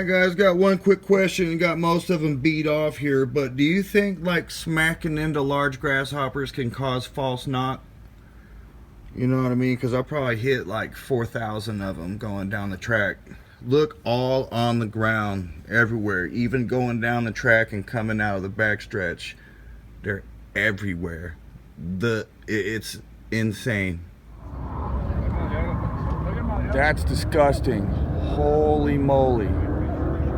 Alright guys, got one quick question and got most of them beat off here, but do you think like smacking into large grasshoppers can cause false knock? You know what I mean? Because I probably hit like 4,000 of them going down the track. Look, all on the ground, everywhere, even going down the track and coming out of the backstretch. They're everywhere. It's insane. That's disgusting. Holy moly.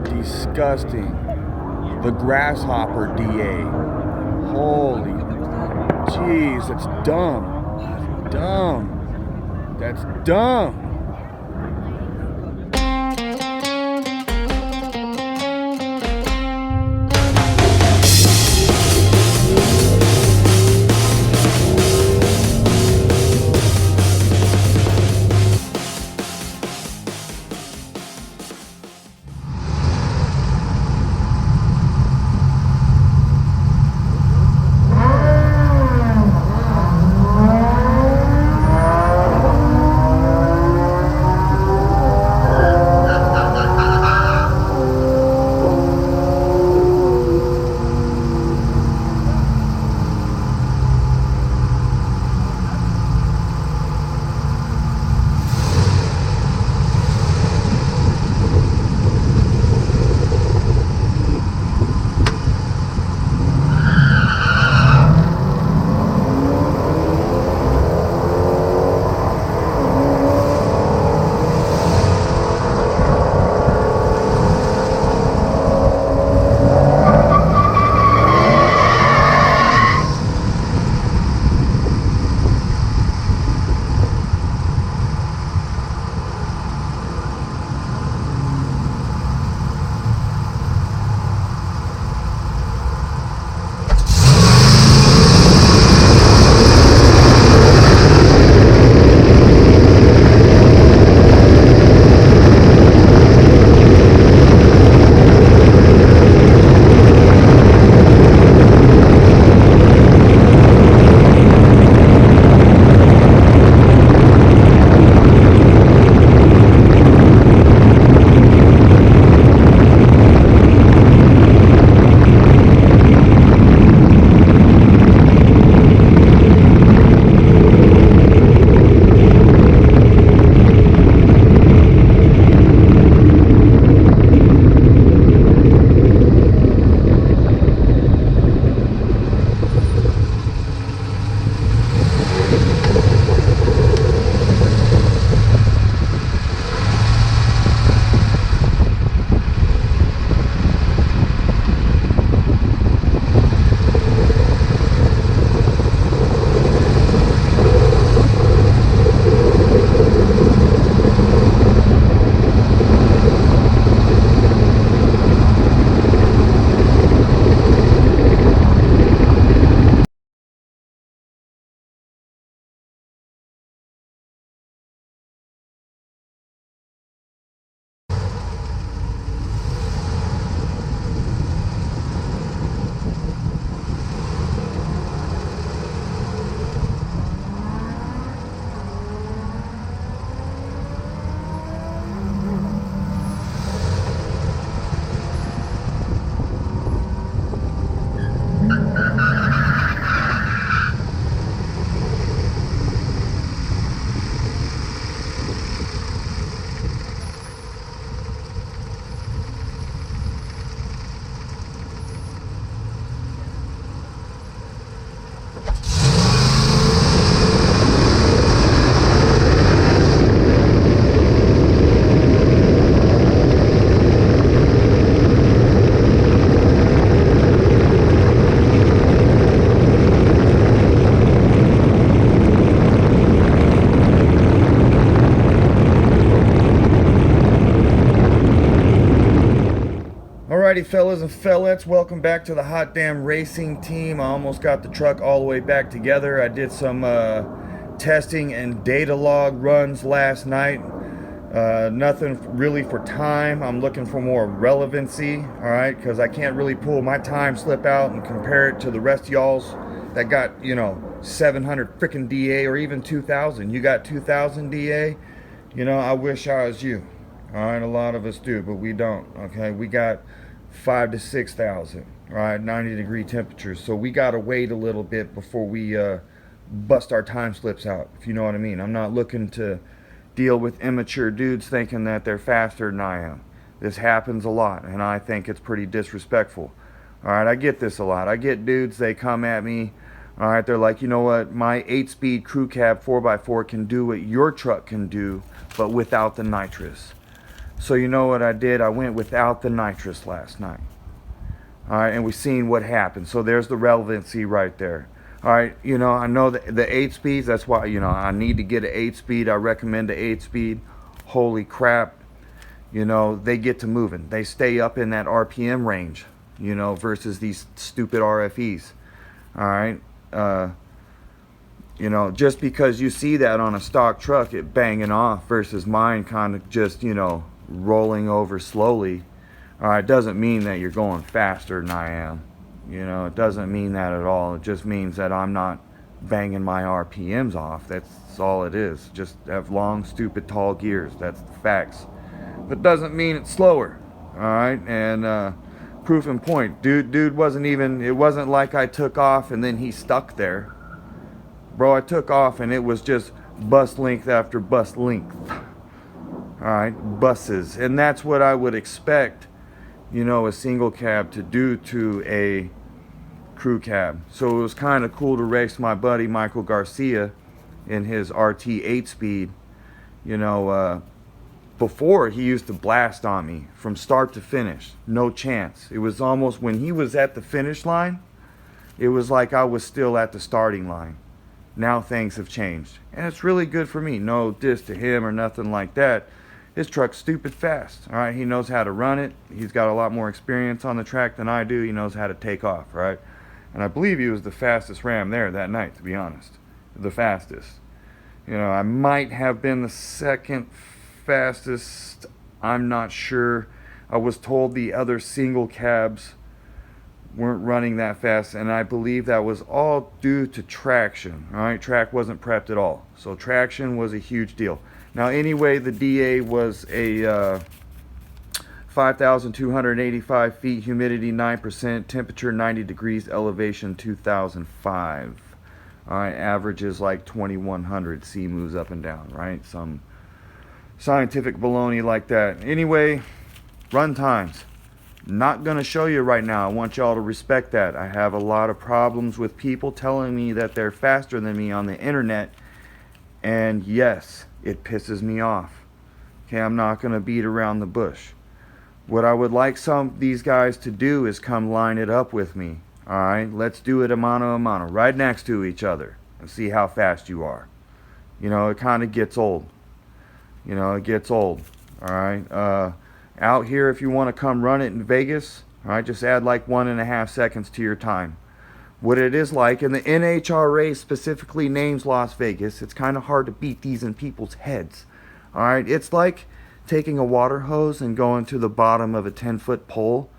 Disgusting. The grasshopper DA. Holy. Jeez, that's dumb. Dumb. That's dumb. Alrighty, fellas and fellettes, welcome back to the hot damn racing team. I almost got the truck all the way back together. I did some testing and data log runs last night. Nothing really for time. I'm looking for more relevancy, alright, because I can't really pull my time slip out and compare it to the rest of y'all's that got, you know, 700 freaking DA or even 2,000. You got 2,000 DA? You know, I wish I was you. All right, a lot of us do, but we don't. Okay, we got 5 to 6,000. All right, 90-degree temperatures. So we gotta wait a little bit before we bust our time slips out. If you know what I mean. I'm not looking to deal with immature dudes thinking that they're faster than I am. This happens a lot, and I think it's pretty disrespectful. All right, I get this a lot. I get dudes, they come at me. All right, they're like, you know what? My 8-speed crew cab 4x4 can do what your truck can do, but without the nitrous. So you know what I did? I went without the nitrous last night. All right, and we seen what happened. So there's the relevancy right there. All right, you know, I know the 8 speeds. That's why, you know, I need to get an 8 speed. I recommend the 8 speed. Holy crap. You know, they get to moving. They stay up in that RPM range, you know, versus these stupid RFEs. All right. You know, just because you see that on a stock truck, it banging off versus mine kind of just, you know, rolling over slowly. All right, doesn't mean that you're going faster than I am. You know, it doesn't mean that at all. It just means that I'm not banging my RPMs off. That's all it is. Just have long, stupid, tall gears. That's the facts. But doesn't mean it's slower. All right, and proof in point. Dude wasn't even. It wasn't like I took off and then he stuck there. Bro, I took off and it was just bus length after bus length. Alright, buses. And that's what I would expect, you know, a single cab to do to a crew cab. So it was kind of cool to race my buddy Michael Garcia in his RT 8-speed. You know, before he used to blast on me from start to finish. No chance. It was almost when he was at the finish line, it was like I was still at the starting line. Now things have changed. And it's really good for me. No diss to him or nothing like that. His truck's stupid fast. All right, he knows how to run it. He's got a lot more experience on the track than I do. He knows how to take off, right? And I believe he was the fastest Ram there that night, to be honest. The fastest. You know, I might have been the second fastest. I'm not sure. I was told the other single cabs weren't running that fast, and I believe that was all due to traction. All right, track wasn't prepped at all, so traction was a huge deal. Now anyway, the DA was a 5,285 feet, humidity 9%, temperature 90 degrees, elevation 2005. All right, averages like 2100. C moves up and down, right? Some scientific baloney like that. Anyway, run times. Not going to show you right now. I want y'all to respect that. I have a lot of problems with people telling me that they're faster than me on the internet. And yes, it pisses me off. Okay, I'm not going to beat around the bush. What I would like some of these guys to do is come line it up with me. Alright, let's do it a mano, right next to each other, and see how fast you are. You know, it kind of gets old. You know, it gets old. Alright, out here, if you want to come run it in Vegas, all right, just add like 1.5 seconds to your time. What it is like, and the NHRA specifically names Las Vegas, it's kind of hard to beat these in people's heads. All right, it's like taking a water hose and going to the bottom of a 10-foot pole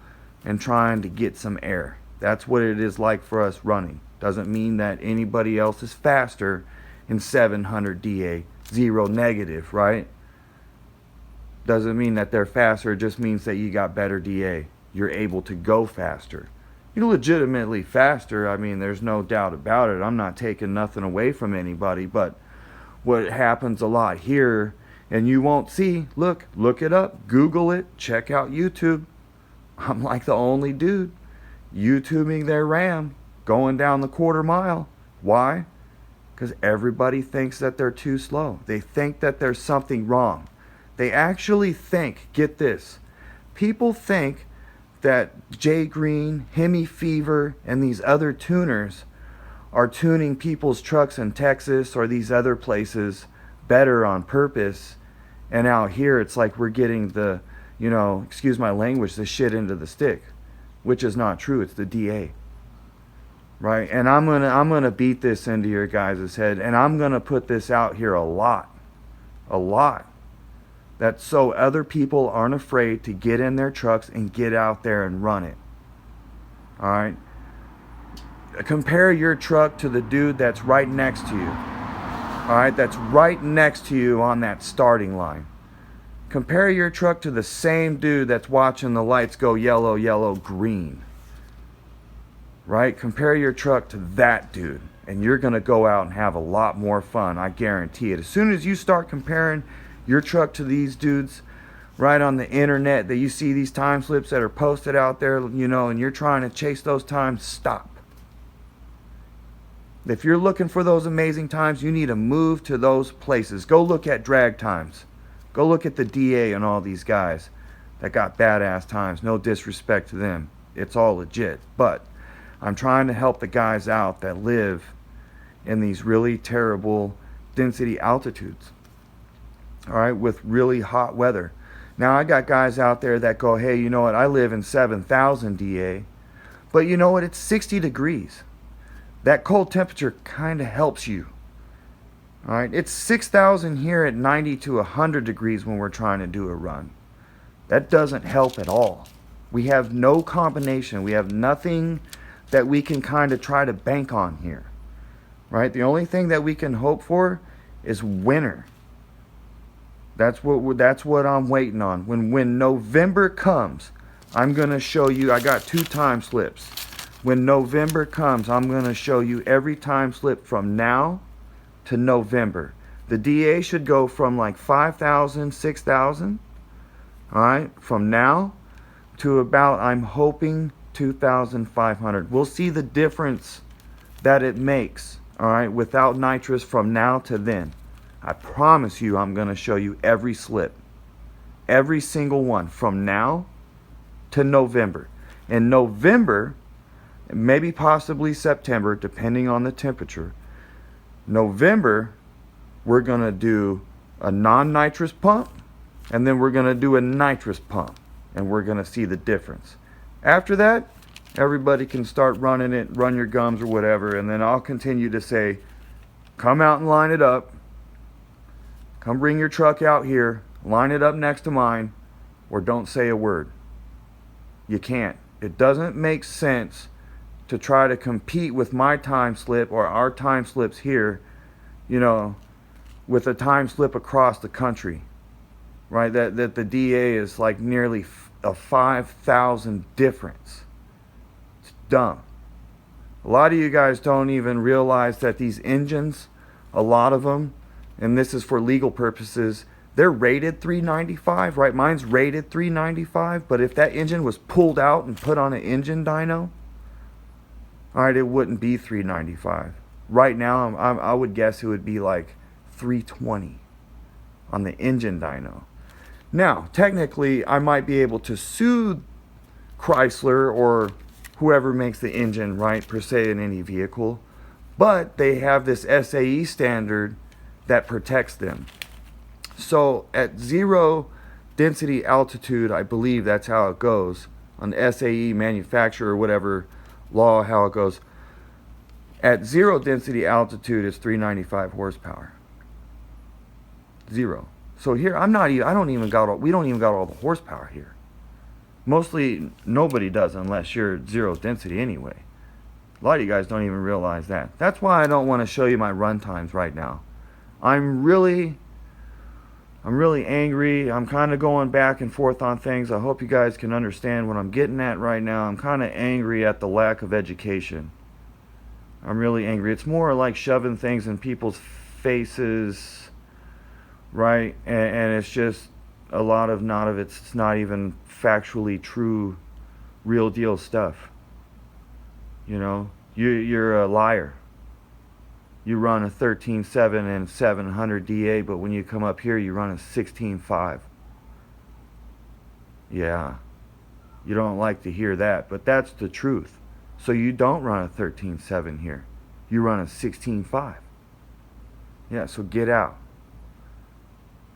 and trying to get some air. That's what it is like for us running. Doesn't mean that anybody else is faster in 700 DA, zero negative, right? Doesn't mean that they're faster. It just means that you got better DA. You're able to go faster. You're legitimately faster. I mean, there's no doubt about it. I'm not taking nothing away from anybody, but what happens a lot here, and you won't see, look it up, Google it, check out YouTube. I'm like the only dude YouTubing their Ram going down the quarter mile. Why? Because everybody thinks that they're too slow. They think that there's something wrong. They actually think, get this, people think that Jay Green, Hemi Fever, and these other tuners are tuning people's trucks in Texas or these other places better on purpose. And out here, it's like we're getting the, you know, excuse my language, the shit into the stick, which is not true. It's the DA, right? And I'm gonna beat this into your guys' head, and I'm gonna put this out here a lot. That's so other people aren't afraid to get in their trucks and get out there and run it. All right. Compare your truck to the dude that's right next to you. All right, that's right next to you on that starting line. Compare your truck to the same dude that's watching the lights go yellow, yellow, green. Right? Compare your truck to that dude, and you're going to go out and have a lot more fun. I guarantee it. As soon as you start comparing your truck to these dudes right on the internet, that you see these time slips that are posted out there, you know, and you're trying to chase those times, stop. If you're looking for those amazing times, you need to move to those places. Go look at drag times. Go look at the DA and all these guys that got badass times. No disrespect to them. It's all legit. But I'm trying to help the guys out that live in these really terrible density altitudes. All right, with really hot weather. Now I got guys out there that go, hey, you know what? I live in 7,000 DA. But you know what? It's 60 degrees. That cold temperature kind of helps you. All right, it's 6,000 here at 90 to 100 degrees when we're trying to do a run. That doesn't help at all. We have no combination. We have nothing that we can kind of try to bank on here. Right? The only thing that we can hope for is winter. That's what I'm waiting on. When November comes, I'm going to show you. I got 2 time slips. When November comes, I'm going to show you every time slip from now to November. The DA should go from like 5,000, 6,000, all right, from now to about, I'm hoping, 2,500. We'll see the difference that it makes, all right, without nitrous from now to then. I promise you I'm going to show you every slip, every single one from now to November. In November, maybe possibly September, depending on the temperature. November, we're going to do a non-nitrous pump, and then we're going to do a nitrous pump, and we're going to see the difference. After that, everybody can start running it, run your gums or whatever, and then I'll continue to say, come out and line it up. Come bring your truck out here, line it up next to mine, or don't say a word. You can't. It doesn't make sense to try to compete with my time slip or our time slips here, you know, with a time slip across the country, right? That the DA is like nearly a 5,000 difference. It's dumb. A lot of you guys don't even realize that these engines, a lot of them, and this is for legal purposes, they're rated 395, right? Mine's rated 395, but if that engine was pulled out and put on an engine dyno, all right, it wouldn't be 395. Right now, I would guess it would be like 320 on the engine dyno. Now, technically, I might be able to sue Chrysler or whoever makes the engine, right, per se, in any vehicle, but they have this SAE standard that protects them. So at 0 density altitude, I believe that's how it goes on the SAE manufacturer or whatever law, how it goes. At 0 density altitude, it's 395 horsepower. 0. So here, we don't even got all the horsepower here. Mostly nobody does unless you're 0 density anyway. A lot of you guys don't even realize that. That's why I don't want to show you my run times right now. I'm really angry. I'm kind of going back and forth on things. I hope you guys can understand what I'm getting at right now. I'm kind of angry at the lack of education. I'm really angry. It's more like shoving things in people's faces, right? And it's just a lot of it's not even factually true, real deal stuff. You know, you're a liar. You run a 13.7 and 700 DA, but when you come up here, you run a 16.5. Yeah, you don't like to hear that, but that's the truth. So you don't run a 13.7 here. You run a 16.5. Yeah, so get out.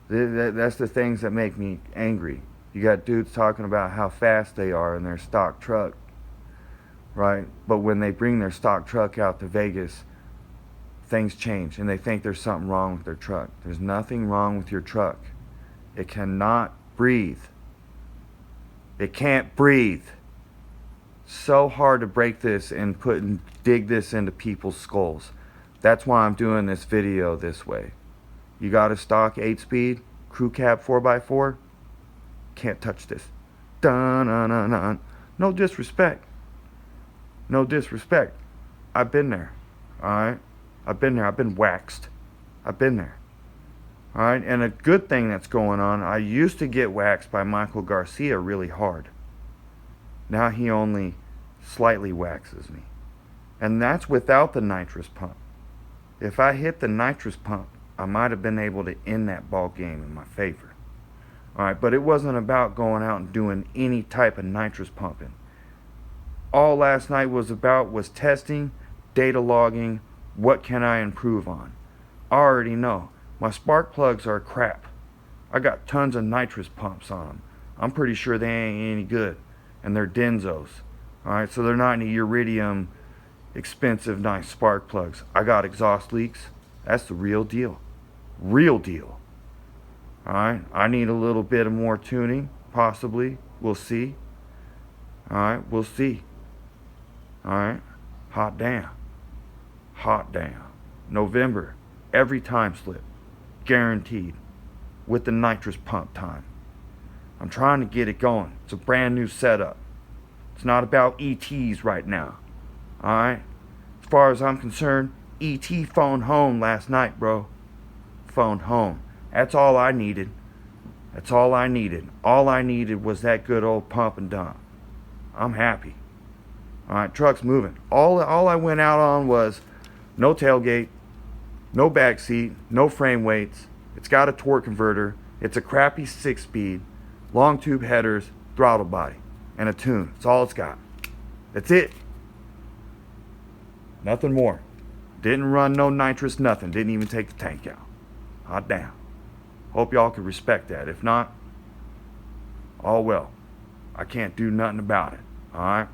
That's the things that make me angry. You got dudes talking about how fast they are in their stock truck, right? But when they bring their stock truck out to Vegas, things change and they think there's something wrong with their truck. There's nothing wrong with your truck. It cannot breathe. It can't breathe. So hard to break this and dig this into people's skulls. That's why I'm doing this video this way. You got a stock 8-speed? Crew cab 4x4, can't touch this. Dun, dun, dun, dun. No disrespect. No disrespect. I've been there. Alright? I've been there. I've been waxed. I've been there. Alright? And a good thing that's going on, I used to get waxed by Michael Garcia really hard. Now he only slightly waxes me. And that's without the nitrous pump. If I hit the nitrous pump, I might have been able to end that ball game in my favor. Alright, but it wasn't about going out and doing any type of nitrous pumping. All last night was about was testing, data logging, what can I improve on. I already know. My spark plugs are crap. I got tons of nitrous pumps on them. I'm pretty sure they ain't any good. And they're Denzos. Alright, so they're not any iridium, expensive, nice spark plugs. I got exhaust leaks. That's the real deal. Real deal. Alright, I need a little bit of more tuning, possibly. We'll see. Alright, we'll see. Alright, hot damn. Hot damn. November, every time slip. Guaranteed. With the nitrous pump time. I'm trying to get it going. It's a brand new setup. It's not about ETs right now. Alright? As far as I'm concerned, ET phoned home last night, bro. Phoned home. That's all I needed. That's all I needed. All I needed was that good old pump and dump. I'm happy. Alright, truck's moving. All I went out on was no tailgate, no back seat, no frame weights. It's got a torque converter. It's a crappy 6-speed, long tube headers, throttle body, and a tune. That's all it's got. That's it. Nothing more. Didn't run no nitrous, nothing. Didn't even take the tank out. Hot damn. Hope y'all can respect that. If not, all well. I can't do nothing about it. Alright?